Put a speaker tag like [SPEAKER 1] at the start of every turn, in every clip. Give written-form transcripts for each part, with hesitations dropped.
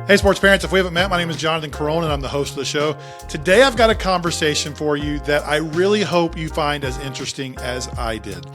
[SPEAKER 1] Hey, sports parents, if we haven't met, my name is Jonathan Carone, and I'm the host of the show. Today, I've got a conversation for you that I really hope you find as interesting as I did.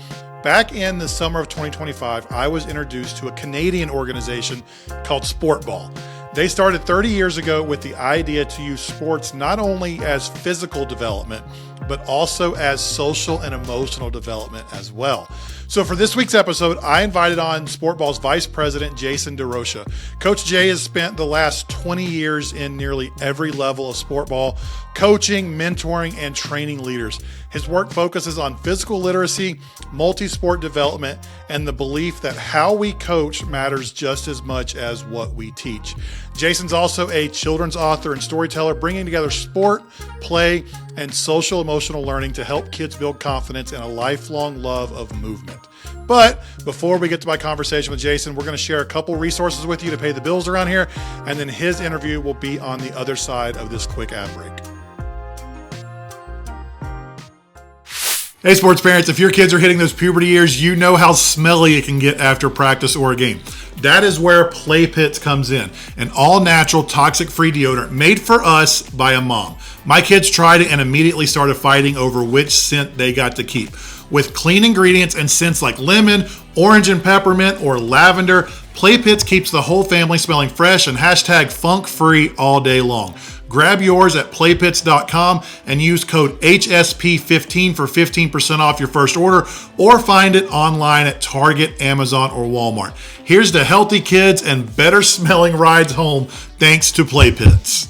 [SPEAKER 1] Back in the summer of 2025, I was introduced to a Canadian organization called Sportball. They started 30 years ago with the idea to use sports not only as physical development, but also as social and emotional development as well. So for this week's episode, I invited on Sportball's Vice President, Jason DeRocha. Coach Jay has spent the last 20 years in nearly every level of Sportball, coaching, mentoring, and training leaders. His work focuses on physical literacy, multi-sport development, and the belief that how we coach matters just as much as what we teach. Jason's also a children's author and storyteller, bringing together sport, play, and social emotional learning to help kids build confidence and a lifelong love of movement. But before we get to my conversation with Jason, we're going to share a couple resources with you to pay the bills around here, and then his interview will be on the other side of this quick ad break. Hey, sports parents, if your kids are hitting those puberty years, you know how smelly it can get after practice or a game. That is where Play Pits comes in, an all-natural, toxic-free deodorant made for us by a mom. My kids tried it and immediately started fighting over which scent they got to keep. With clean ingredients and scents like lemon, orange and peppermint, or lavender, Play Pits keeps the whole family smelling fresh and #funk-free all day long. Grab yours at playpits.com and use code HSP15 for 15% off your first order, or find it online at Target, Amazon, or Walmart. Here's to healthy kids and better smelling rides home thanks to Play Pits.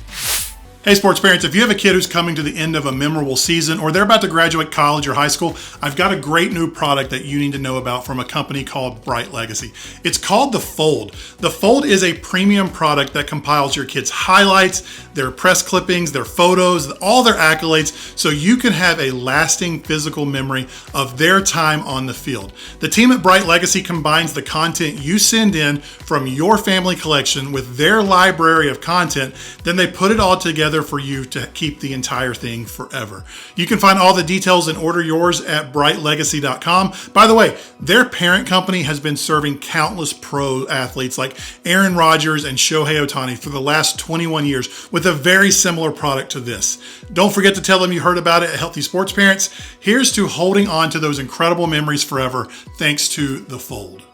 [SPEAKER 1] Hey, sports parents, if you have a kid who's coming to the end of a memorable season or they're about to graduate college or high school, I've got a great new product that you need to know about from a company called Bright Legacy. It's called The Fold. The Fold is a premium product that compiles your kids' highlights, their press clippings, their photos, all their accolades, so you can have a lasting physical memory of their time on the field. The team at Bright Legacy combines the content you send in from your family collection with their library of content, then they put it all together for you to keep the entire thing forever. You can find all the details and order yours at brightlegacy.com. By the way, their parent company has been serving countless pro athletes like Aaron Rodgers and Shohei Ohtani for the last 21 years with a very similar product to this. Don't forget to tell them you heard about it at Healthy Sports Parents. Here's to holding on to those incredible memories forever thanks to The Fold.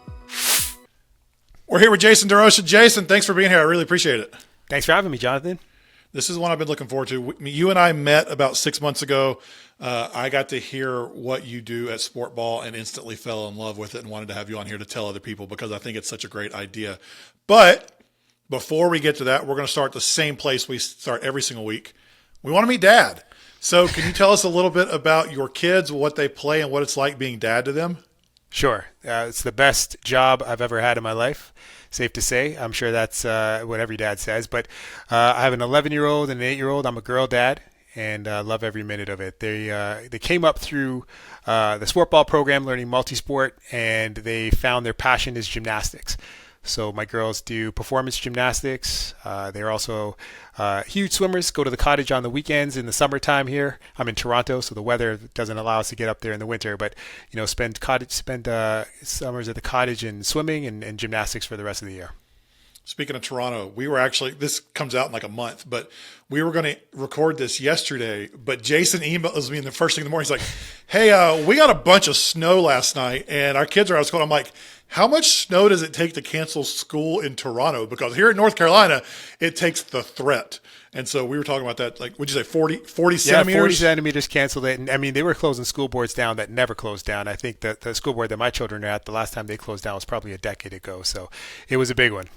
[SPEAKER 1] We're here with Jason DeRocha. Jason, thanks for being here. I really appreciate it.
[SPEAKER 2] Thanks for having me, Jonathan.
[SPEAKER 1] This is one I've been looking forward to. You and I met about 6 months ago. I got to hear what you do at Sportball and instantly fell in love with it and wanted to have you on here to tell other people because I think it's such a great idea. But before we get to that, we're going to start the same place we start every single week. We want to meet Dad. So can you tell us a little bit about your kids, what they play, and what it's like being dad to them?
[SPEAKER 2] Sure. It's the best job I've ever had in my life. Safe to say. I'm sure that's what every dad says. But I have an 11-year-old and an 8-year-old. I'm a girl dad and love every minute of it. They came up through the Sportball program, learning multi-sport, and they found their passion is gymnastics. So my girls do performance gymnastics. They're also huge swimmers, go to the cottage on the weekends in the summertime here. I'm in Toronto, so the weather doesn't allow us to get up there in the winter, but spend summers at the cottage and swimming and gymnastics for the rest of the year.
[SPEAKER 1] Speaking of Toronto, we were actually, this comes out in like a month, but we were going to record this yesterday, but Jason emails me in the first thing in the morning. He's like, hey, we got a bunch of snow last night and our kids are out of school. I'm like, how much snow does it take to cancel school in Toronto? Because here in North Carolina, it takes the threat. And so we were talking about that, like, would you say 40 centimeters?
[SPEAKER 2] Yeah, 40 centimeters canceled it. And I mean, they were closing school boards down that never closed down. I think that the school board that my children are at, the last time they closed down was probably a decade ago. So it was a big one.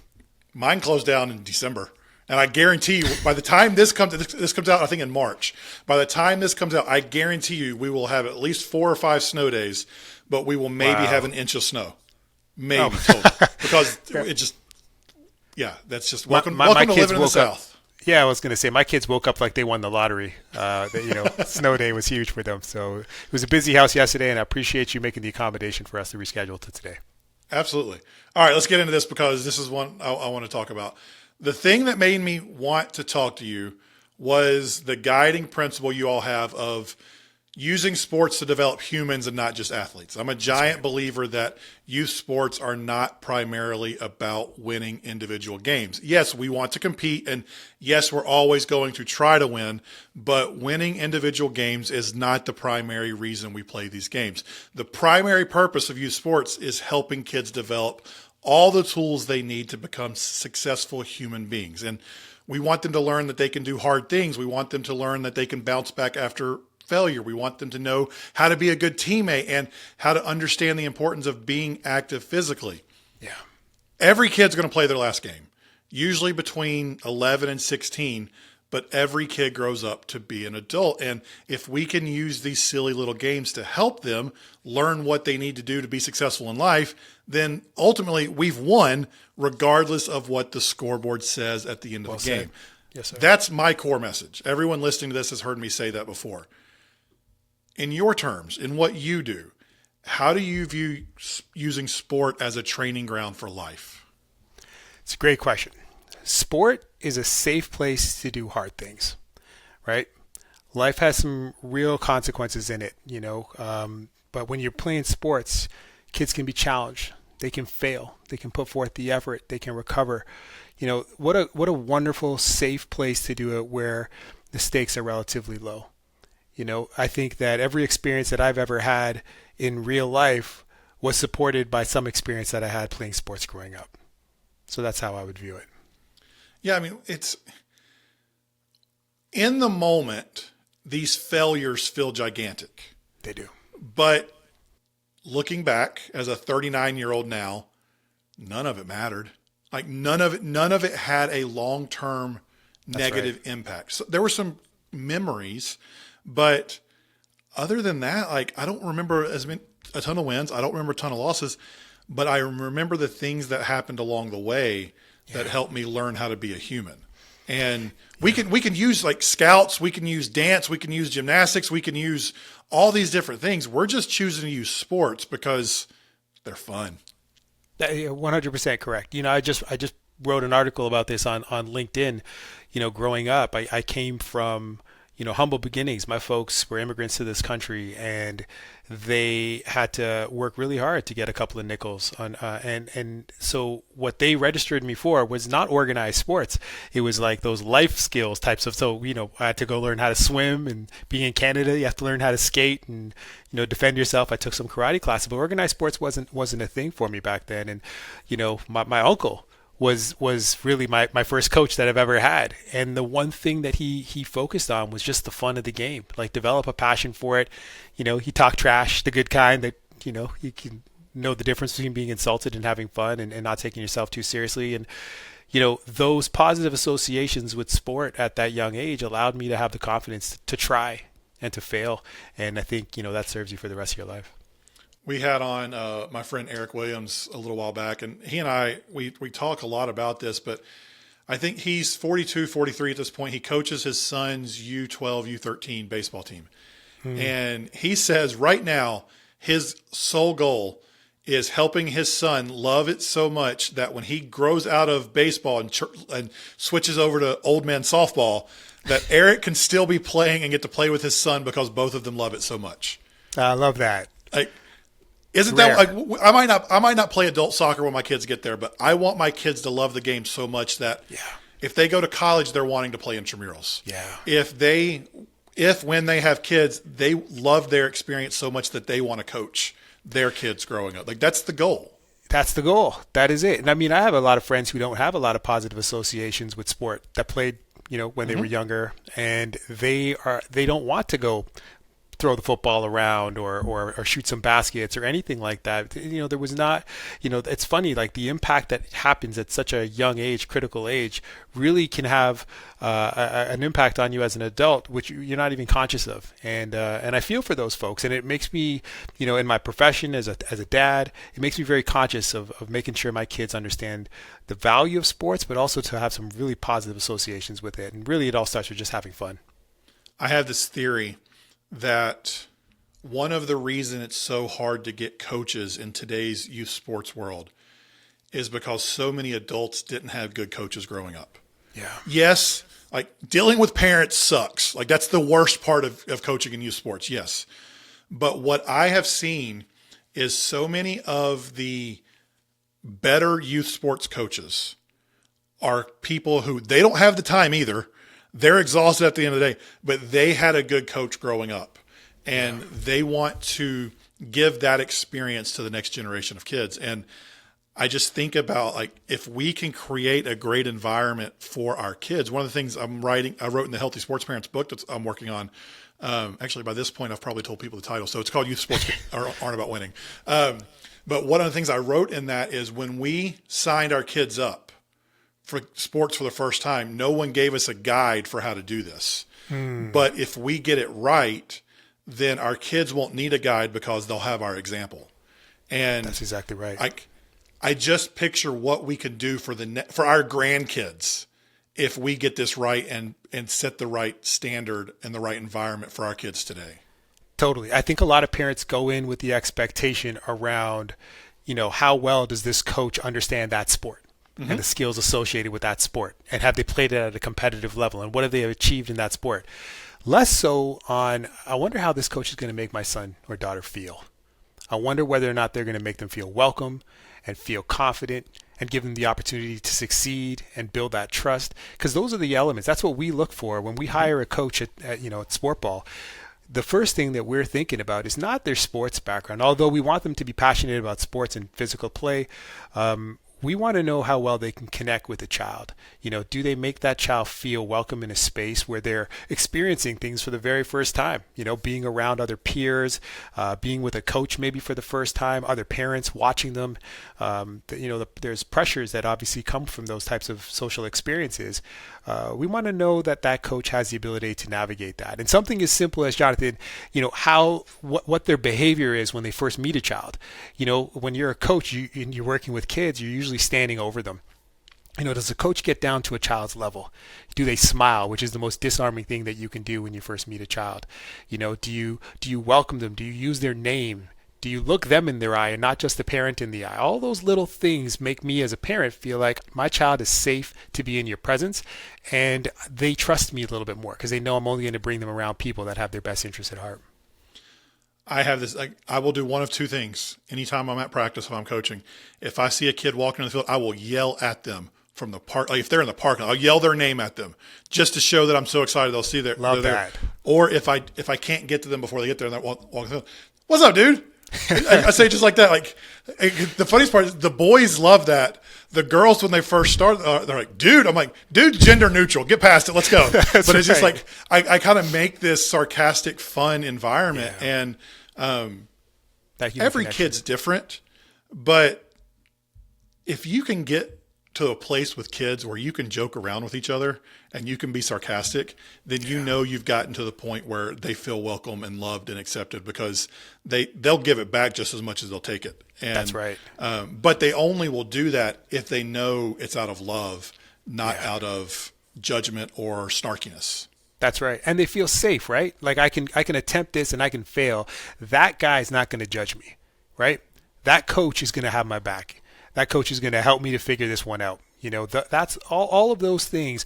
[SPEAKER 1] Mine closed down in December. And I guarantee you, by the time this comes out, I think in March. By the time this comes out, I guarantee you we will have at least 4 or 5 snow days, but we will maybe have an inch of snow. Maybe, totally. Because it just, that's just welcome to living in the South.
[SPEAKER 2] Yeah, I was going to say, my kids woke up like they won the lottery. Snow day was huge for them. So it was a busy house yesterday, and I appreciate you making the accommodation for us to reschedule to today.
[SPEAKER 1] Absolutely. All right, let's get into this because this is one I want to talk about. The thing that made me want to talk to you was the guiding principle you all have of using sports to develop humans and not just athletes. I'm a giant believer that youth sports are not primarily about winning individual games. Yes, we want to compete, and yes, we're always going to try to win, but winning individual games is not the primary reason we play these games. The primary purpose of youth sports is helping kids develop all the tools they need to become successful human beings. And we want them to learn that they can do hard things. We want them to learn that they can bounce back after failure. We want them to know how to be a good teammate and how to understand the importance of being active physically.
[SPEAKER 2] Yeah.
[SPEAKER 1] Every kid's going to play their last game, usually between 11 and 16, but every kid grows up to be an adult. And if we can use these silly little games to help them learn what they need to do to be successful in life, then ultimately we've won regardless of what the scoreboard says at the end of the game.
[SPEAKER 2] Yes, sir.
[SPEAKER 1] That's my core message. Everyone listening to this has heard me say that before. In your terms, in what you do, how do you view using sport as a training ground for life?
[SPEAKER 2] It's a great question. Sport is a safe place to do hard things, right? Life has some real consequences in it, but when you're playing sports, kids can be challenged. They can fail. They can put forth the effort. They can recover. What a wonderful, safe place to do it where the stakes are relatively low. I think that every experience that I've ever had in real life was supported by some experience that I had playing sports growing up. So that's how I would view it.
[SPEAKER 1] Yeah, I mean, it's in the moment, these failures feel gigantic.
[SPEAKER 2] They do.
[SPEAKER 1] But looking back as a 39-year-old now, none of it mattered. Like none of it had a long-term negative impact. So there were some memories, but other than that, like I don't remember a ton of wins. I don't remember a ton of losses, but I remember the things that happened along the way that helped me learn how to be a human. And we can use like scouts, we can use dance, we can use gymnastics, we can use all these different things. We're just choosing to use sports because they're fun.
[SPEAKER 2] 100% correct. I just wrote an article about this on LinkedIn. Growing up, I came from humble beginnings. My folks were immigrants to this country, and they had to work really hard to get a couple of nickels on. And so what they registered me for was not organized sports. It was like those life skills types of. So I had to go learn how to swim, and being in Canada, you have to learn how to skate and defend yourself. I took some karate classes, but organized sports wasn't a thing for me back then. And my uncle was really my first coach that I've ever had. And the one thing that he focused on was just the fun of the game, like develop a passion for it. He talked trash, the good kind that, you can know the difference between being insulted and having fun and not taking yourself too seriously. And, those positive associations with sport at that young age allowed me to have the confidence to try and to fail. And I think, that serves you for the rest of your life.
[SPEAKER 1] We had on my friend Eric Williams a little while back, and he and I, we talk a lot about this, but I think he's 42, 43 at this point. He coaches his son's U12, U13 baseball team. And he says right now his sole goal is helping his son love it so much that when he grows out of baseball and switches over to old man softball, that Eric can still be playing and get to play with his son because both of them love it so much.
[SPEAKER 2] I love that.
[SPEAKER 1] Isn't that like I might not play adult soccer when my kids get there, but I want my kids to love the game so much that if they go to college, they're wanting to play intramurals.
[SPEAKER 2] Yeah.
[SPEAKER 1] If when they have kids, they love their experience so much that they want to coach their kids growing up. Like that's the goal.
[SPEAKER 2] That's the goal. That is it. And I mean, I have a lot of friends who don't have a lot of positive associations with sport that played, when they were younger, and they don't want to go throw the football around or shoot some baskets or anything like that. There was not, it's funny, like the impact that happens at such a young age, critical age, really can have an impact on you as an adult, which you're not even conscious of. And I feel for those folks. And it makes me, in my profession as a dad, it makes me very conscious of making sure my kids understand the value of sports, but also to have some really positive associations with it. And really it all starts with just having fun.
[SPEAKER 1] I have this theory that one of the reasons it's so hard to get coaches in today's youth sports world is because so many adults didn't have good coaches growing up.
[SPEAKER 2] Yeah.
[SPEAKER 1] Yes, like dealing with parents sucks. Like that's the worst part of coaching in youth sports. Yes. But what I have seen is so many of the better youth sports coaches are people who they don't have the time either. They're exhausted at the end of the day, but they had a good coach growing up and they want to give that experience to the next generation of kids. And I just think about like, if we can create a great environment for our kids, one of the things I wrote in the Healthy Sports Parents book that I'm working on. Actually by this point, I've probably told people the title. So it's called Youth Sports Aren't About Winning. But one of the things I wrote in that is when we signed our kids up for sports for the first time, no one gave us a guide for how to do this. But if we get it right, then our kids won't need a guide because they'll have our example. And
[SPEAKER 2] that's exactly right.
[SPEAKER 1] I just picture what we could do for for our grandkids if we get this right and set the right standard and the right environment for our kids today.
[SPEAKER 2] Totally. I think a lot of parents go in with the expectation around, how well does this coach understand that sport and the skills associated with that sport, and have they played it at a competitive level, and what have they achieved in that sport? Less so on, I wonder how this coach is going to make my son or daughter feel. I wonder whether or not they're going to make them feel welcome and feel confident and give them the opportunity to succeed and build that trust. Because those are the elements. That's what we look for when we hire a coach at Sportball. The first thing that we're thinking about is not their sports background, although we want them to be passionate about sports and physical play. We want to know how well they can connect with a child. Do they make that child feel welcome in a space where they're experiencing things for the very first time? Being around other peers, being with a coach maybe for the first time, other parents watching them. There's pressures that obviously come from those types of social experiences. We want to know that coach has the ability to navigate that. And something as simple as, Jonathan, what their behavior is when they first meet a child. When you're a coach and you're working with kids, you're usually standing over them. Does the coach get down to a child's level? Do they smile, which is the most disarming thing that you can do when you first meet a child? Do you welcome them? Do you use their name? Do you look them in their eye and not just the parent in the eye? All those little things make me as a parent feel like my child is safe to be in your presence, and they trust me a little bit more because they know I'm only going to bring them around people that have their best interests at heart.
[SPEAKER 1] I have this, I will do one of two things anytime I'm at practice if I'm coaching. If I see a kid walking in the field, I will yell at them from the park. Like if they're in the park, I'll yell their name at them just to show that I'm so excited they'll see
[SPEAKER 2] Love that.
[SPEAKER 1] There. Or if I can't get to them before they get there and they're walking the field, what's up, dude? I say just like that. Like the funniest part is the boys love that. The girls, when they first start, they're like, dude. I'm like, dude, gender neutral. Get past it. Let's go. But it's just like, I kind of make this sarcastic, fun environment. Yeah. And every kid's different. But if you can get to a place with kids where you can joke around with each other and you can be sarcastic, then you've gotten to the point where they feel welcome and loved and accepted because they'll give it back just as much as they'll take it. And,
[SPEAKER 2] that's right.
[SPEAKER 1] But they only will do that if they know it's out of love, not out of judgment or snarkiness.
[SPEAKER 2] That's right. And they feel safe, right? Like I can attempt this and I can fail. That guy's not going to judge me, right? That coach is going to have my back. That coach is going to help me to figure this one out. That's all of those things,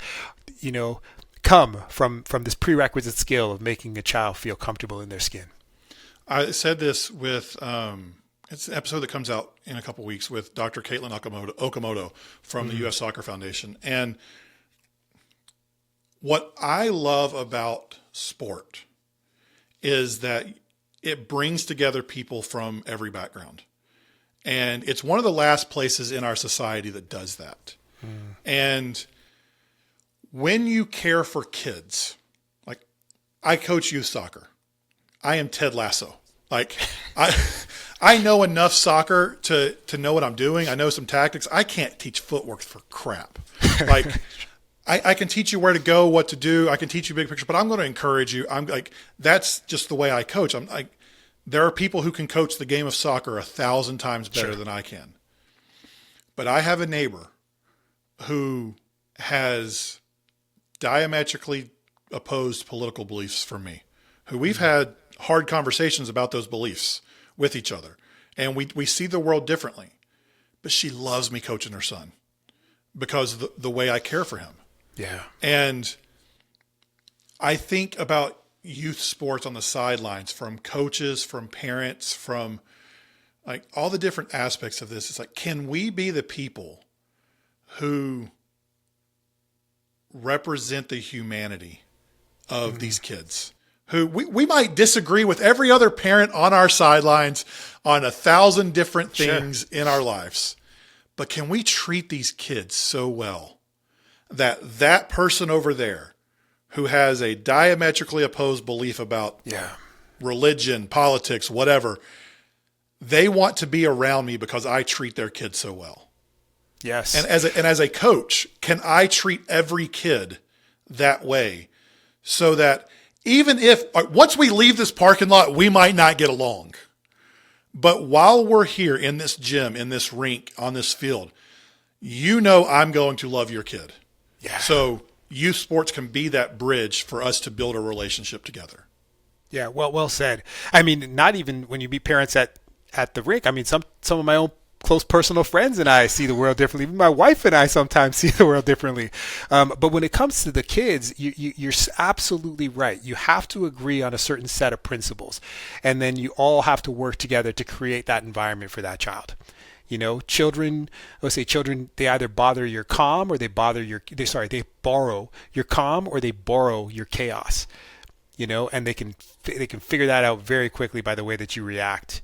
[SPEAKER 2] come from this prerequisite skill of making a child feel comfortable in their skin.
[SPEAKER 1] I said this with, it's an episode that comes out in a couple weeks with Dr. Caitlin Okamoto from the U.S. Soccer Foundation. And what I love about sport is that it brings together people from every background. And it's one of the last places in our society that does that. And when you care for kids, like I coach youth soccer. I am Ted Lasso. Like I know enough soccer to know what I'm doing. I know some tactics. I can't teach footwork for crap. Like I can teach you where to go, what to do. I can teach you big picture, but I'm going to encourage you. I'm like, that's just the way I coach. I'm like, there are people who can coach the game of soccer 1,000 times better than I can. But I have a neighbor who has diametrically opposed political beliefs from me, who we've had hard conversations about those beliefs with each other. And we see the world differently. But she loves me coaching her son because of the way I care for him.
[SPEAKER 2] Yeah.
[SPEAKER 1] And I think about youth sports on the sidelines, from coaches, from parents, from like all the different aspects of this. It's like, can we be the people who represent the humanity of these kids? Who we might disagree with every other parent on our sidelines on 1,000 different things in our lives. But can we treat these kids so well that that person over there who has a diametrically opposed belief about religion, politics, whatever, they want to be around me because I treat their kids so well?
[SPEAKER 2] Yes.
[SPEAKER 1] And as a coach, can I treat every kid that way so that even if once we leave this parking lot, we might not get along, but while we're here in this gym, in this rink, on this field, I'm going to love your kid.
[SPEAKER 2] Yeah.
[SPEAKER 1] So youth sports can be that bridge for us to build a relationship together.
[SPEAKER 2] Yeah. Well said. I mean, not even when you meet parents at the rink. I mean, some of my own close personal friends and I see the world differently. Even my wife and I sometimes see the world differently. But when it comes to the kids, you're absolutely right. You have to agree on a certain set of principles, and then you all have to work together to create that environment for that child. Children, they either bother your calm or they borrow your calm or they borrow your chaos. And they can figure that out very quickly by the way that you react.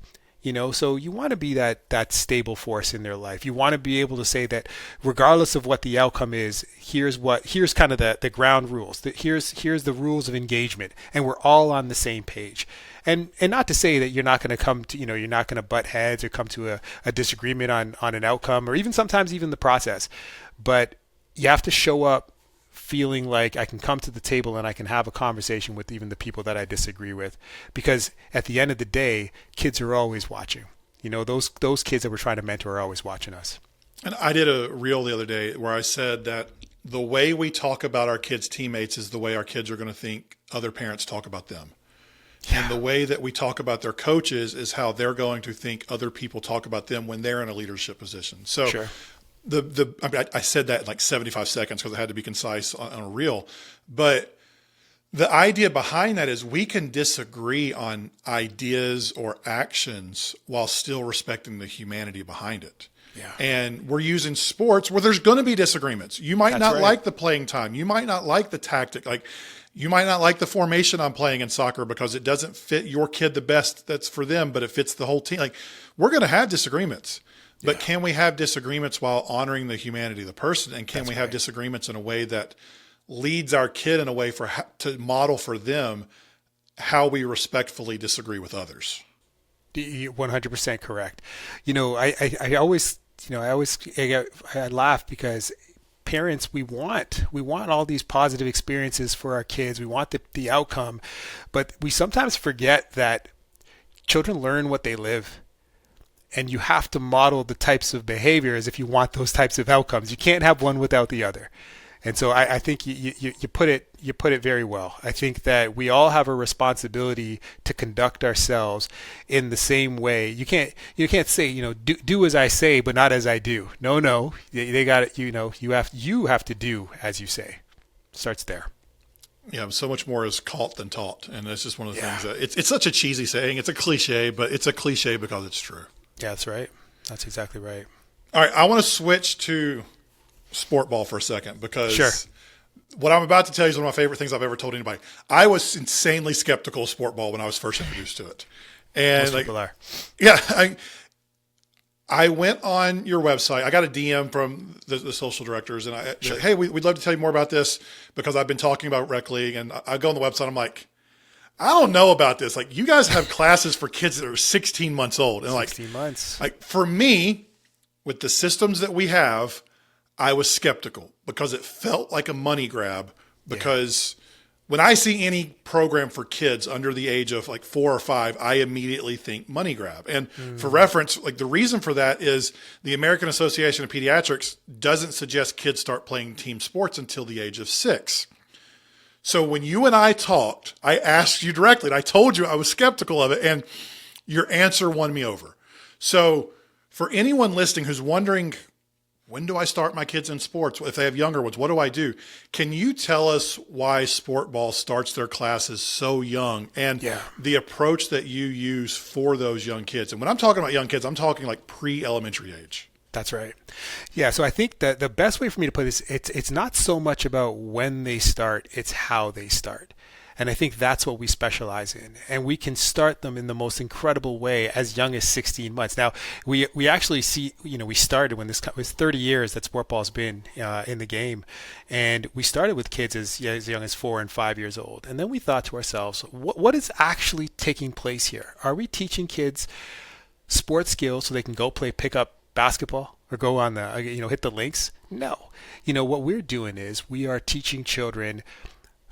[SPEAKER 2] So you want to be that stable force in their life. You want to be able to say that regardless of what the outcome is, here's kind of the ground rules. Here's the rules of engagement, and we're all on the same page. And not to say that you're not going to come to, you're not going to butt heads or come to a disagreement on an outcome, or even sometimes even the process. But you have to show up feeling like I can come to the table and I can have a conversation with even the people that I disagree with, because at the end of the day, kids are always watching. Those kids that we're trying to mentor are always watching us.
[SPEAKER 1] And I did a reel the other day where I said that the way we talk about our kids' teammates is the way our kids are going to think other parents talk about them. Yeah. And the way that we talk about their coaches is how they're going to think other people talk about them when they're in a leadership position. So
[SPEAKER 2] sure.
[SPEAKER 1] I said that in like 75 seconds because I had to be concise on a reel. But the idea behind that is we can disagree on ideas or actions while still respecting the humanity behind it.
[SPEAKER 2] Yeah.
[SPEAKER 1] And we're using sports where there's going to be disagreements. You might not like the playing time. You might not like the tactic. Like, you might not like the formation I'm playing in soccer because it doesn't fit your kid the best that's for them, but it fits the whole team. Like, we're going to have disagreements. But can we have disagreements while honoring the humanity of the person? And can we have disagreements in a way that leads our kid in a way to model for them how we respectfully disagree with others?
[SPEAKER 2] 100% correct. I always laugh because parents, we want all these positive experiences for our kids. We want the outcome, but we sometimes forget that children learn what they live. And you have to model the types of behaviors if you want those types of outcomes. You can't have one without the other. And so I think you put it very well. I think that we all have a responsibility to conduct ourselves in the same way. You can't say, do as I say, but not as I do. No, they got it. You have to do as you say. Starts there.
[SPEAKER 1] Yeah, so much more is caught than taught, and that's just one of the things that it's such a cheesy saying. It's a cliche, but it's a cliche because it's true.
[SPEAKER 2] Yeah, that's right. That's exactly right.
[SPEAKER 1] All right, I want to switch to Sportball for a second because what I'm about to tell you is one of my favorite things I've ever told anybody. I was insanely skeptical of Sportball when I was first introduced to it. And
[SPEAKER 2] most people are.
[SPEAKER 1] Yeah, I went on your website. I got a DM from the social directors, and hey, we'd love to tell you more about this because I've been talking about Rec League. And I go on the website, I'm like, I don't know about this. Like, you guys have classes for kids that are 16 months old. And
[SPEAKER 2] 16 months.
[SPEAKER 1] Like, for me, with the systems that we have, I was skeptical because it felt like a money grab. Because when I see any program for kids under the age of like 4 or 5, I immediately think money grab. And for reference, like, the reason for that is the American Association of Pediatrics doesn't suggest kids start playing team sports until the age of 6. So when you and I talked, I asked you directly, and I told you I was skeptical of it, and your answer won me over. So for anyone listening who's wondering, when do I start my kids in sports? If they have younger ones, what do I do? Can you tell us why Sportball starts their classes so young and the approach that you use for those young kids? And when I'm talking about young kids, I'm talking like pre-elementary age.
[SPEAKER 2] That's right. Yeah, so I think that the best way for me to put this, it's not so much about when they start, it's how they start. And I think that's what we specialize in. And we can start them in the most incredible way as young as 16 months. Now, we actually see, we started when this was 30 years that Sportball's been in the game. And we started with kids as young as 4 and 5 years old. And then we thought to ourselves, what is actually taking place here? Are we teaching kids sports skills so they can go play pickup basketball or go on the, hit the links? No. What we're doing is we are teaching children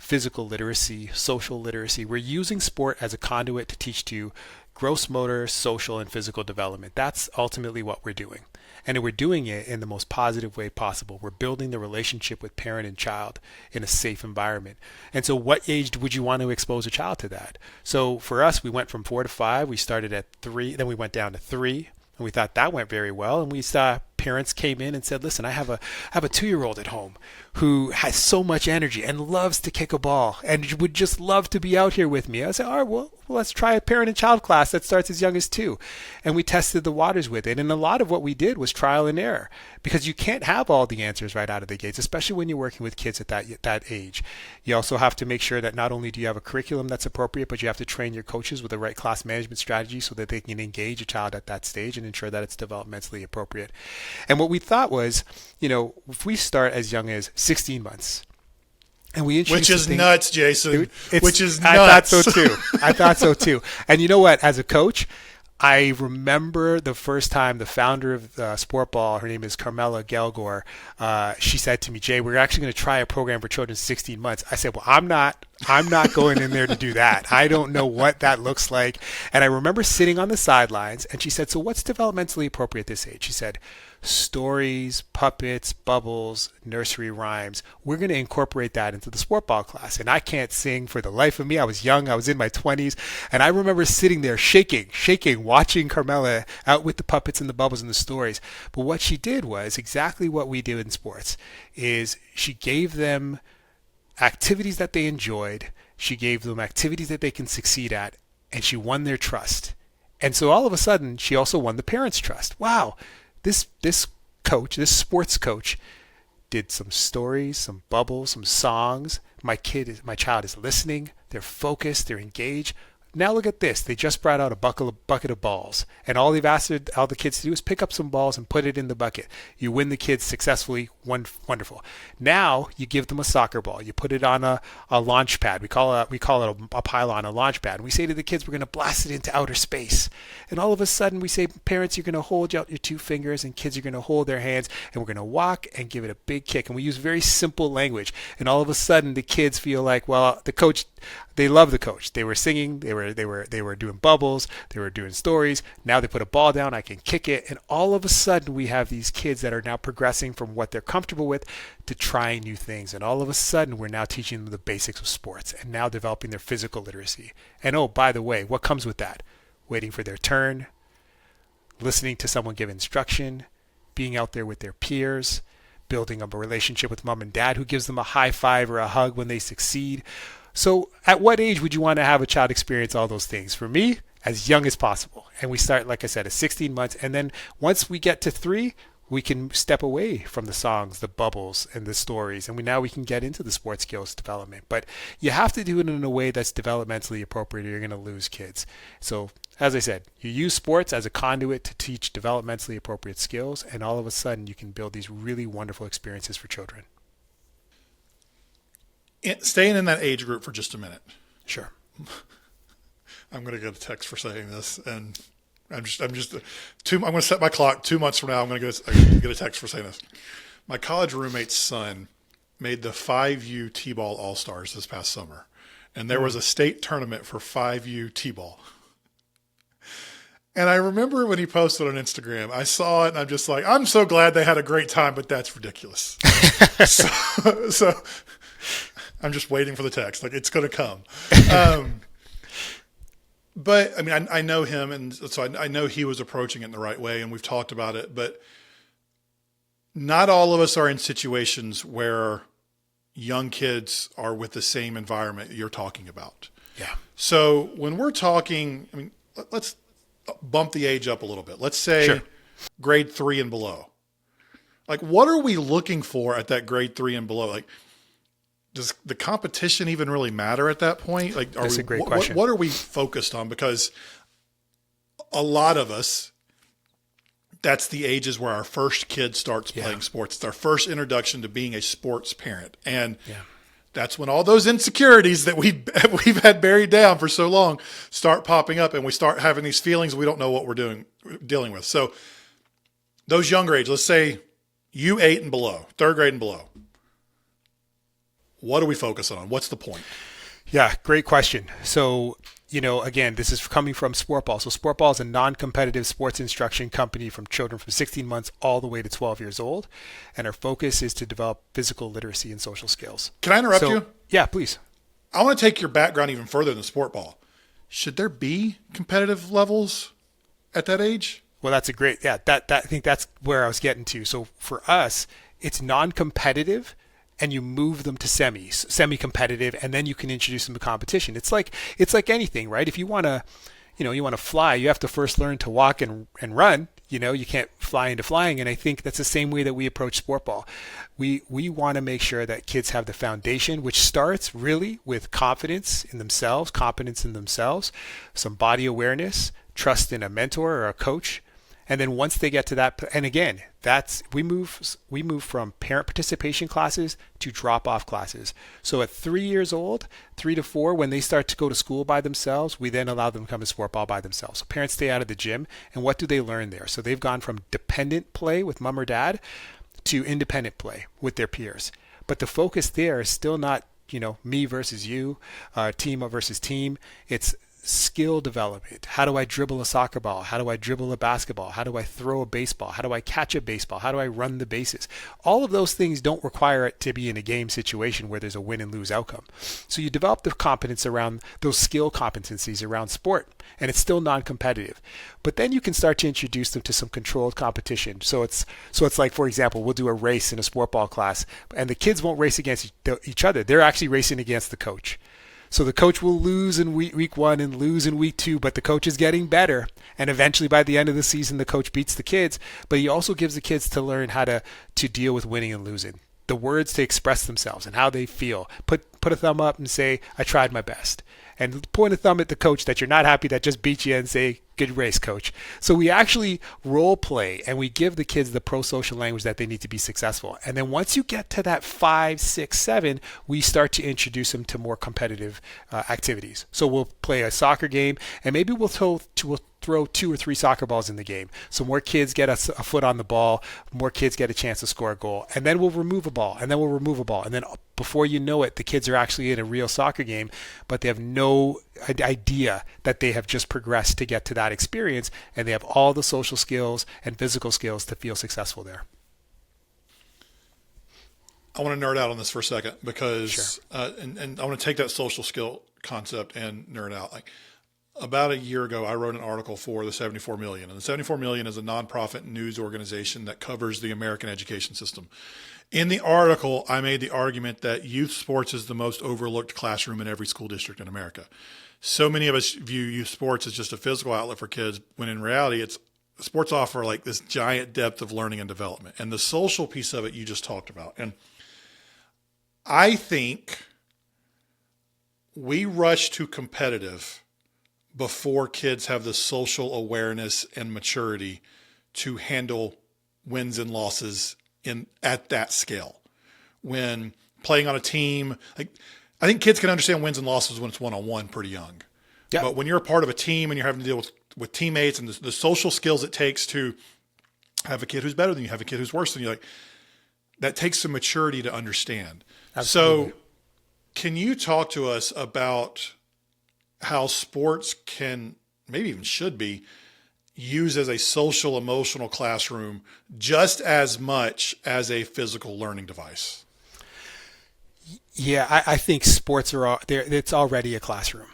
[SPEAKER 2] physical literacy, social literacy. We're using sport as a conduit to teach you gross motor, social, and physical development. That's ultimately what we're doing. And we're doing it in the most positive way possible. We're building the relationship with parent and child in a safe environment. And so what age would you want to expose a child to that? So for us, we went from 4 to 5. We started at 3, then we went down to 3. And we thought that went very well. And we saw parents came in and said, listen, I have a 2-year-old at home who has so much energy and loves to kick a ball and would just love to be out here with me. I said, all right, well, let's try a parent and child class that starts as young as 2. And we tested the waters with it. And a lot of what we did was trial and error, because you can't have all the answers right out of the gates, especially when you're working with kids at that age. You also have to make sure that not only do you have a curriculum that's appropriate, but you have to train your coaches with the right class management strategy so that they can engage a child at that stage and ensure that it's developmentally appropriate. And what we thought was, if we start as young as 16 months, and we
[SPEAKER 1] which is nuts, Jason. Which is nuts.
[SPEAKER 2] I thought so too. And you know what? As a coach, I remember the first time the founder of Sportball, her name is Carmela Gelgor, she said to me, Jay, we're actually going to try a program for children 16 months. I said, well, I'm not going in there to do that. I don't know what that looks like. And I remember sitting on the sidelines, and she said, so what's developmentally appropriate at this age? She said, stories, puppets, bubbles, nursery rhymes. We're going to incorporate that into the Sportball class. And I can't sing for the life of me. I was young. I was in my 20s. And I remember sitting there shaking, watching Carmela out with the puppets and the bubbles and the stories. But what she did was exactly what we do in sports, is she gave them activities that they enjoyed. She gave them activities that they can succeed at. And she won their trust. And so all of a sudden, she also won the parents' trust. Wow. This sports coach, did some stories, some bubbles, some songs. My child is listening. They're focused. They're engaged. Now look at this. They just brought out a bucket of balls. And all they've asked all the kids to do is pick up some balls and put it in the bucket. You win the kids successfully. Wonderful. Now you give them a soccer ball. You put it on a launch pad. We call it a pylon, a launch pad. And we say to the kids, we're going to blast it into outer space. And all of a sudden we say, parents, you're going to hold out your 2 fingers, and kids are going to hold their hands, and we're going to walk and give it a big kick. And we use very simple language. And all of a sudden the kids feel like, well, the coach, they love the coach. They were singing. They were doing bubbles. They were doing stories. Now they put a ball down. I can kick it. And all of a sudden we have these kids that are now progressing from what they're comfortable with to trying new things. And all of a sudden we're now teaching them the basics of sports and now developing their physical literacy. And oh, by the way, what comes with that? Waiting for their turn, listening to someone give instruction, being out there with their peers, building up a relationship with mom and dad who gives them a high five or a hug when they succeed. So at what age would you want to have a child experience all those things? For me, as young as possible. And we start, like I said, at 16 months. And then once we get to 3, we can step away from the songs, the bubbles, and the stories. And now we can get into the sports skills development. But you have to do it in a way that's developmentally appropriate, or you're going to lose kids. So as I said, you use sports as a conduit to teach developmentally appropriate skills. And all of a sudden, you can build these really wonderful experiences for children.
[SPEAKER 1] Staying in that age group for just a minute.
[SPEAKER 2] Sure.
[SPEAKER 1] I'm going to get a text for saying this, and I'm going to set my clock 2 months from now. I'm going to get a text for saying this. My college roommate's son made the 5U T-ball All-Stars this past summer, and there was a state tournament for 5U T-ball. And I remember when he posted on Instagram, I saw it, and I'm just like, I'm so glad they had a great time, but that's ridiculous. so I'm just waiting for the text. Like, it's going to come. But, I mean, I know him, and so I know he was approaching it in the right way, and we've talked about it. But not all of us are in situations where young kids are with the same environment you're talking about.
[SPEAKER 2] Yeah.
[SPEAKER 1] So when we're talking, I mean, let's bump the age up a little bit. Let's say
[SPEAKER 2] Sure.
[SPEAKER 1] grade 3 and below. Like, what are we looking for at that grade 3 and below? Like, does the competition even really matter at that point? Like,
[SPEAKER 2] That's a great question.
[SPEAKER 1] What are we focused on? Because a lot of us, that's the ages where our first kid starts playing sports. It's our first introduction to being a sports parent. And that's when all those insecurities that we've had buried down for so long start popping up, and we start having these feelings we don't know what we're dealing with. So those younger age, let's say U8 and below, third grade and below, what are we focusing on? What's the point?
[SPEAKER 2] Yeah, great question. So, again, this is coming from Sportball. So Sportball is a non-competitive sports instruction company from children from 16 months all the way to 12 years old. And our focus is to develop physical literacy and social skills.
[SPEAKER 1] Can I interrupt you?
[SPEAKER 2] Yeah, please.
[SPEAKER 1] I want to take your background even further than Sportball. Should there be competitive levels at that age?
[SPEAKER 2] Well, that's a great, I think that's where I was getting to. So for us, it's non-competitive, and you move them to semi-competitive, and then you can introduce them to competition. It's like anything, right? If you want to fly, you have to first learn to walk and run. You can't fly into flying. And I think that's the same way that we approach Sportball. We want to make sure that kids have the foundation, which starts really with confidence in themselves, some body awareness, trust in a mentor or a coach. And then once they get to that, and again, we move from parent participation classes to drop-off classes. So at 3 years old, 3 to 4, when they start to go to school by themselves, we then allow them to come to Sportball by themselves. So parents stay out of the gym, and what do they learn there? So they've gone from dependent play with mom or dad to independent play with their peers. But the focus there is still not, me versus you, team versus team. It's skill development. How do I dribble a soccer ball? How do I dribble a basketball? How do I throw a baseball? How do I catch a baseball? How do I run the bases? All of those things don't require it to be in a game situation where there's a win and lose outcome. So you develop the competence around those skill competencies around sport, and it's still non-competitive. But then you can start to introduce them to some controlled competition. So it's like, for example, we'll do a race in a Sportball class, and the kids won't race against each other. They're actually racing against the coach. So the coach will lose in week 1 and lose in week 2, but the coach is getting better. And eventually by the end of the season, the coach beats the kids, but he also gives the kids to learn how to deal with winning and losing. The words to express themselves and how they feel. Put a thumb up and say, I tried my best. And point a thumb at the coach that you're not happy that just beat you and say, good race, coach. So we actually role play, and we give the kids the pro-social language that they need to be successful. And then once you get to that 5, 6, 7, we start to introduce them to more competitive activities. So we'll play a soccer game, and maybe we'll throw 2 or 3 soccer balls in the game. So more kids get a foot on the ball, more kids get a chance to score a goal. And then we'll remove a ball, and then we'll remove a ball. And then before you know it, the kids are actually in a real soccer game, but they have no idea that they have just progressed to get to that experience, and they have all the social skills and physical skills to feel successful there.
[SPEAKER 1] I want to nerd out on this for a second because, and I want to take that social skill concept and nerd out. Like, about a year ago, I wrote an article for the 74 Million. And the 74 Million is a nonprofit news organization that covers the American education system. In the article, I made the argument that youth sports is the most overlooked classroom in every school district in America. So many of us view youth sports as just a physical outlet for kids, when in reality, sports offer like this giant depth of learning and development. And the social piece of it you just talked about. And I think we rush to competitive before kids have the social awareness and maturity to handle wins and losses at that scale. When playing on a team, like, I think kids can understand wins and losses when it's one-on-one pretty young. Yeah. But when you're a part of a team and you're having to deal with teammates and the social skills it takes to have a kid who's better than you, have a kid who's worse than you, like, that takes some maturity to understand. Absolutely. So can you talk to us about how sports can, maybe even should be, used as a social, emotional classroom just as much as a physical learning device?
[SPEAKER 2] Yeah, I think sports are there. It's already a classroom,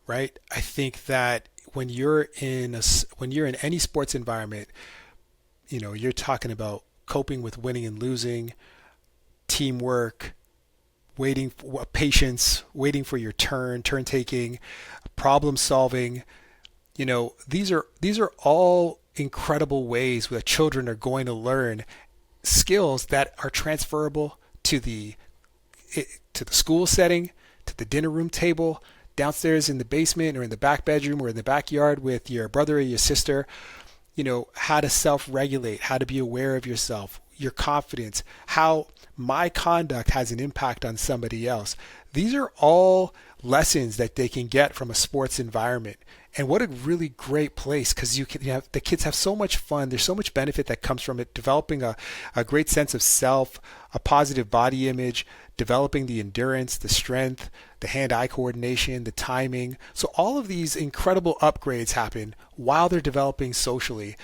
[SPEAKER 2] right? I think that when you're in any sports environment, you're talking about coping with winning and losing, teamwork, patience, waiting for your turn taking, problem solving. These are all incredible ways that children are going to learn skills that are transferable to the school setting, to the dinner room table, downstairs in the basement or in the back bedroom or in the backyard with your brother or your sister. How to self-regulate, how to be aware of yourself, your confidence, how my conduct has an impact on somebody else. These are all lessons that they can get from a sports environment. And what a really great place, because the kids have so much fun. There's so much benefit that comes from it, developing a great sense of self, a positive body image, developing the endurance, the strength, the hand-eye coordination, the timing. So all of these incredible upgrades happen while they're developing socially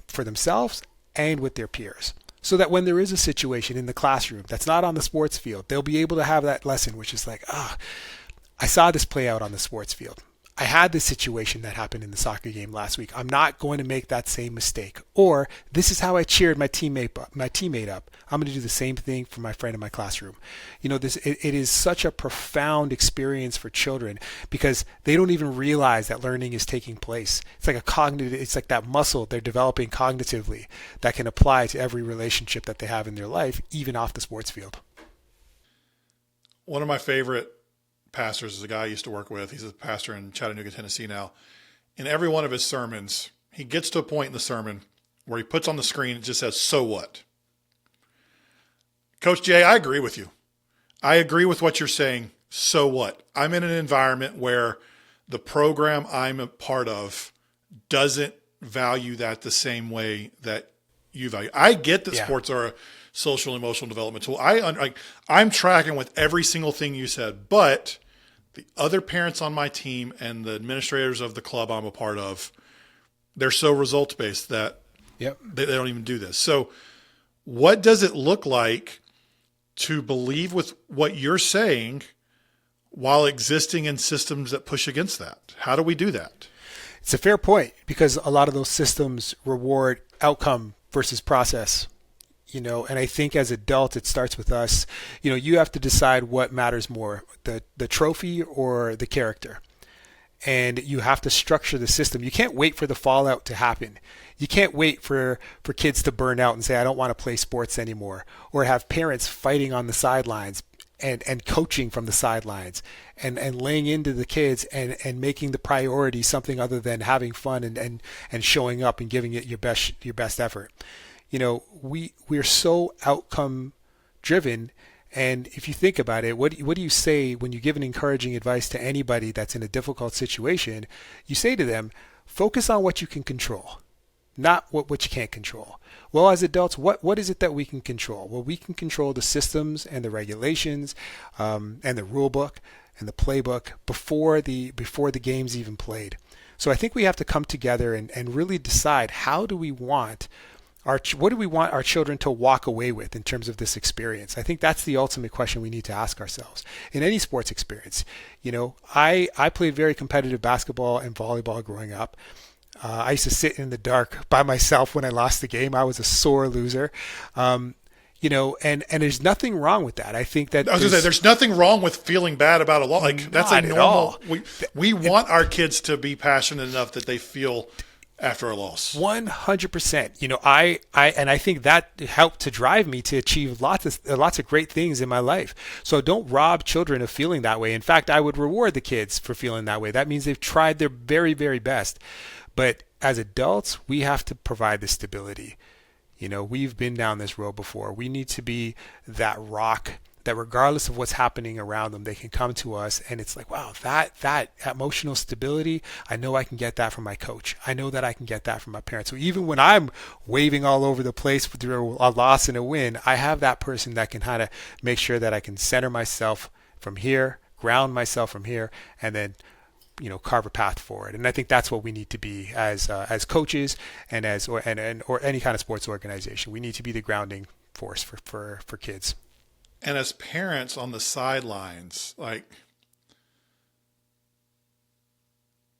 [SPEAKER 2] for themselves and with their peers. So that when there is a situation in the classroom that's not on the sports field, they'll be able to have that lesson, which is like, I saw this play out on the sports field. I had this situation that happened in the soccer game last week. I'm not going to make that same mistake. Or this is how I cheered my teammate up. I'm going to do the same thing for my friend in my classroom. It is such a profound experience for children because they don't even realize that learning is taking place. It's like that muscle they're developing cognitively that can apply to every relationship that they have in their life, even off the sports field.
[SPEAKER 1] One of my favorite pastors is a guy I used to work with. He's a pastor in Chattanooga, Tennessee now. In every one of his sermons, he gets to a point in the sermon where he puts on the screen, it just says, "So what?" Coach Jay, I agree with you. I agree with what you're saying. So what? I'm in an environment where the program I'm a part of doesn't value that the same way that you value. I get that sports are a social emotional development tool. I'm tracking with every single thing you said, but the other parents on my team and the administrators of the club I'm a part of, they're so results based that they don't even do this. So what does it look like to believe with what you're saying while existing in systems that push against that? How do we do that?
[SPEAKER 2] It's a fair point because a lot of those systems reward outcome versus process. And I think as adults, it starts with us. You have to decide what matters more, the trophy or the character. And you have to structure the system. You can't wait for the fallout to happen. You can't wait for kids to burn out and say, I don't want to play sports anymore, or have parents fighting on the sidelines and coaching from the sidelines and laying into the kids and making the priority something other than having fun and showing up and giving it your best effort. We're so outcome driven. And if you think about it, what do you say when you give an encouraging advice to anybody that's in a difficult situation? You say to them, focus on what you can control, not what you can't control. Well, as adults, what is it that we can control? Well, we can control the systems and the regulations and the rule book and the playbook before the game's even played. So I think we have to come together and really decide what do we want our children to walk away with in terms of this experience. I think that's the ultimate question we need to ask ourselves in any sports experience. I played very competitive basketball and volleyball growing up. I used to sit in the dark by myself when I lost the game. I was a sore loser. And there's nothing wrong with that. I think that
[SPEAKER 1] I was going to say, there's nothing wrong with feeling bad about a loss. Like that's a normal. We want our kids to be passionate enough that they feel after a loss.
[SPEAKER 2] 100%. I think that helped to drive me to achieve lots of great things in my life. So don't rob children of feeling that way. In fact, I would reward the kids for feeling that way. That means they've tried their very, very best. But as adults, we have to provide the stability. We've been down this road before. We need to be that rock that regardless of what's happening around them, they can come to us and it's like, wow, that emotional stability, I know I can get that from my coach. I know that I can get that from my parents. So even when I'm waving all over the place through a loss and a win, I have that person that can kind of make sure that I can center myself from here, ground myself from here, and then carve a path forward. And I think that's what we need to be as coaches and or any kind of sports organization. We need to be the grounding force for kids.
[SPEAKER 1] And as parents on the sidelines,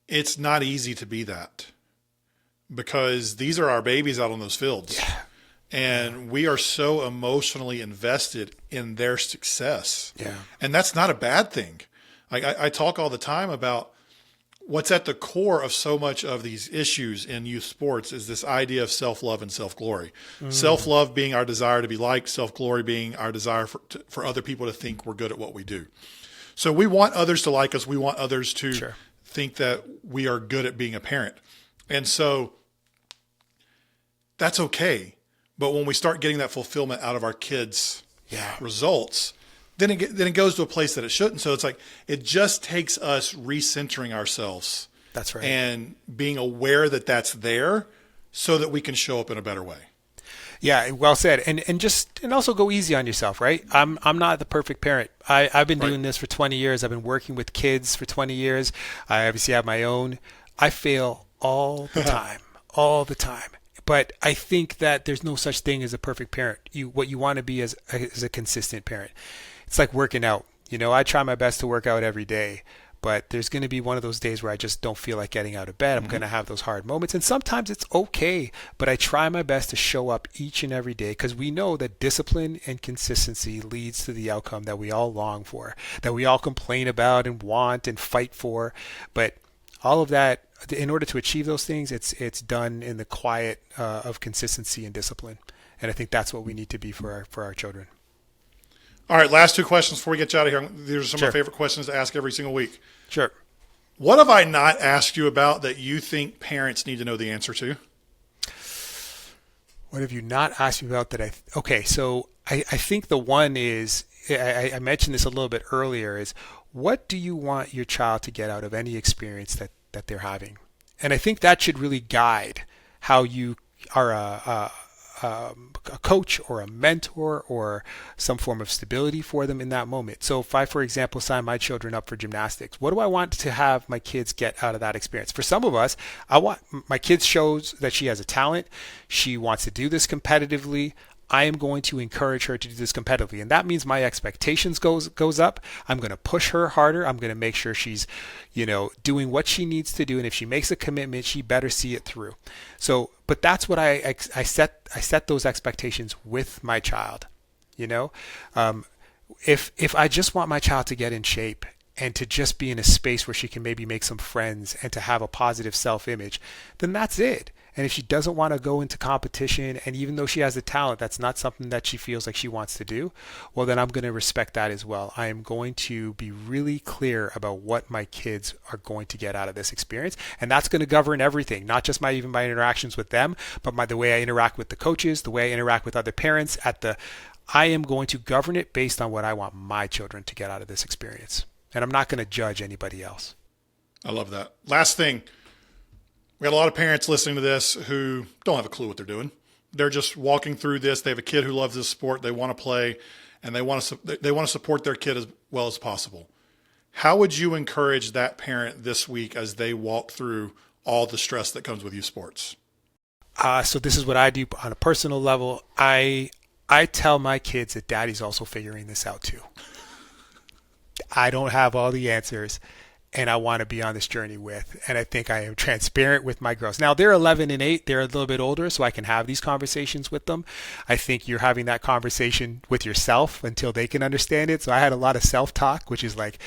[SPEAKER 1] it's not easy to be that because these are our babies out on those fields.
[SPEAKER 2] Yeah.
[SPEAKER 1] And we are so emotionally invested in their success.
[SPEAKER 2] Yeah.
[SPEAKER 1] And that's not a bad thing. Like I talk all the time about what's at the core of so much of these issues in youth sports is this idea of self-love and self-glory. Self-love being our desire to be liked, self-glory being our desire for other people to think we're good at what we do. So we want others to like us. We want others to think that we are good at being a parent. And so that's okay. But when we start getting that fulfillment out of our kids' results, then it goes to a place that it shouldn't. So it's like it just takes us recentering ourselves.
[SPEAKER 2] That's right.
[SPEAKER 1] And being aware that that's there so that we can show up in a better way.
[SPEAKER 2] Yeah, well said. And also go easy on yourself, right? I'm not the perfect parent. I've been doing this for 20 years. I've been working with kids for 20 years. I obviously have my own. I fail all the time, all the time. But I think that there's no such thing as a perfect parent. What you want to be is a consistent parent. It's like working out. I try my best to work out every day, but there's going to be one of those days where I just don't feel like getting out of bed. I'm going to have those hard moments, and sometimes it's okay, but I try my best to show up each and every day because we know that discipline and consistency leads to the outcome that we all long for, that we all complain about and want and fight for. But all of that, in order to achieve those things, it's done in the quiet of consistency and discipline. And I think that's what we need to be for our children.
[SPEAKER 1] All right, last two questions before we get you out of here. These are some of my favorite questions to ask every single week.
[SPEAKER 2] Sure.
[SPEAKER 1] What have I not asked you about that you think parents need to know the answer to?
[SPEAKER 2] What have you not asked me about that okay, so I think the one is, I mentioned this a little bit earlier, is what do you want your child to get out of any experience that they're having? And I think that should really guide how you are a coach or a mentor or some form of stability for them in that moment. So if I, for example, sign my children up for gymnastics, what do I want to have my kids get out of that experience? For some of us, I want my kids shows that she has a talent. She wants to do this competitively. I am going to encourage her to do this competitively. And that means my expectations goes up. I'm going to push her harder. I'm going to make sure she's, doing what she needs to do. And if she makes a commitment, she better see it through. So, but that's what I set those expectations with my child. If I just want my child to get in shape and to just be in a space where she can maybe make some friends and to have a positive self-image, then that's it. And if she doesn't want to go into competition, and even though she has the talent, that's not something that she feels like she wants to do, well, then I'm going to respect that as well. I am going to be really clear about what my kids are going to get out of this experience. And that's going to govern everything, not just my interactions with them, but the way I interact with the coaches, the way I interact with other parents. I am going to govern it based on what I want my children to get out of this experience. And I'm not going to judge anybody else.
[SPEAKER 1] I love that. Last thing. We got a lot of parents listening to this who don't have a clue what they're doing. They're just walking through this. They have a kid who loves this sport. They want to play, and they want to support their kid as well as possible. How would you encourage that parent this week as they walk through all the stress that comes with youth sports?
[SPEAKER 2] So this is what I do on a personal level. I tell my kids that daddy's also figuring this out too. I don't have all the answers, and I want to be on this journey with. And I think I am transparent with my girls. Now, they're 11 and 8. They're a little bit older, so I can have these conversations with them. I think you're having that conversation with yourself until they can understand it. So I had a lot of self-talk, which is like,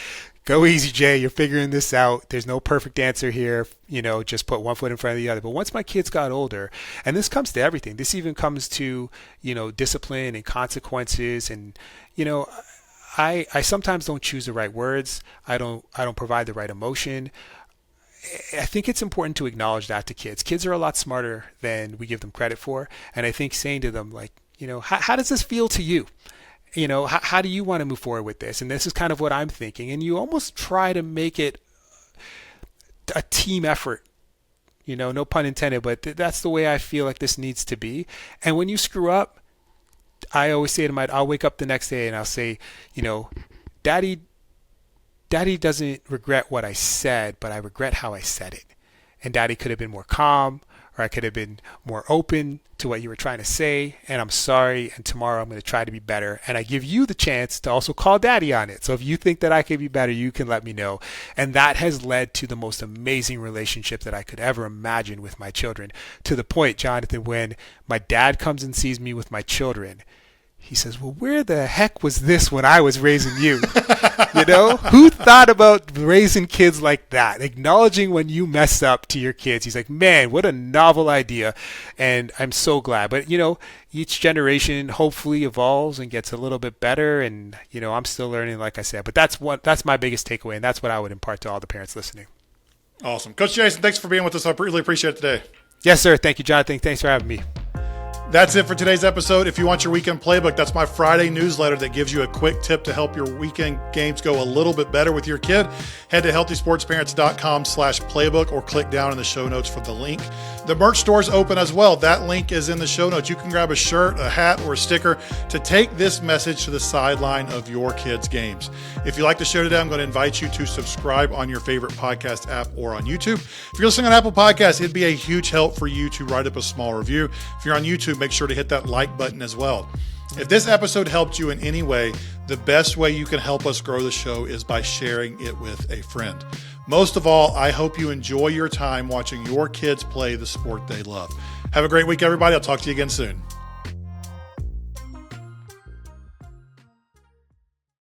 [SPEAKER 2] go easy, Jay. You're figuring this out. There's no perfect answer here. Just put one foot in front of the other. But once my kids got older, and this comes to everything. This even comes to, discipline and consequences. And, I sometimes don't choose the right words. I don't provide the right emotion. I think it's important to acknowledge that to kids. Kids are a lot smarter than we give them credit for. And I think saying to them, like, how does this feel to you? How do you want to move forward with this? And this is kind of what I'm thinking. And you almost try to make it a team effort. No pun intended, but that's the way I feel like this needs to be. And when you screw up, I always say to I'll wake up the next day and I'll say, Daddy doesn't regret what I said, but I regret how I said it. And Daddy could have been more calm, or I could have been more open to what you were trying to say, and I'm sorry, and tomorrow I'm going to try to be better. And I give you the chance to also call daddy on it. So if you think that I could be better, you can let me know. And that has led to the most amazing relationship that I could ever imagine with my children, to the point, Jonathan, when my dad comes and sees me with my children, he says, well, where the heck was this when I was raising you? You know, who thought about raising kids like that? Acknowledging when you mess up to your kids. He's like, man, what a novel idea. And I'm so glad. But, you know, each generation hopefully evolves and gets a little bit better. And, you know, I'm still learning, like I said. But that's my biggest takeaway. And that's what I would impart to all the parents listening.
[SPEAKER 1] Awesome. Coach Jason, thanks for being with us. I really appreciate it today.
[SPEAKER 2] Yes, sir. Thank you, Jonathan. Thanks for having me.
[SPEAKER 1] That's it for today's episode. If you want your weekend playbook, that's my Friday newsletter that gives you a quick tip to help your weekend games go a little bit better with your kid. Head to healthysportsparents.com/playbook or click down in the show notes for the link. The merch store is open as well. That link is in the show notes. You can grab a shirt, a hat, or a sticker to take this message to the sideline of your kids' games. If you like the show today, I'm going to invite you to subscribe on your favorite podcast app or on YouTube. If you're listening on Apple Podcasts, it'd be a huge help for you to write up a small review. If you're on YouTube, make sure to hit that like button as well. If this episode helped you in any way, the best way you can help us grow the show is by sharing it with a friend. Most of all, I hope you enjoy your time watching your kids play the sport they love. Have a great week, everybody. I'll talk to you again soon.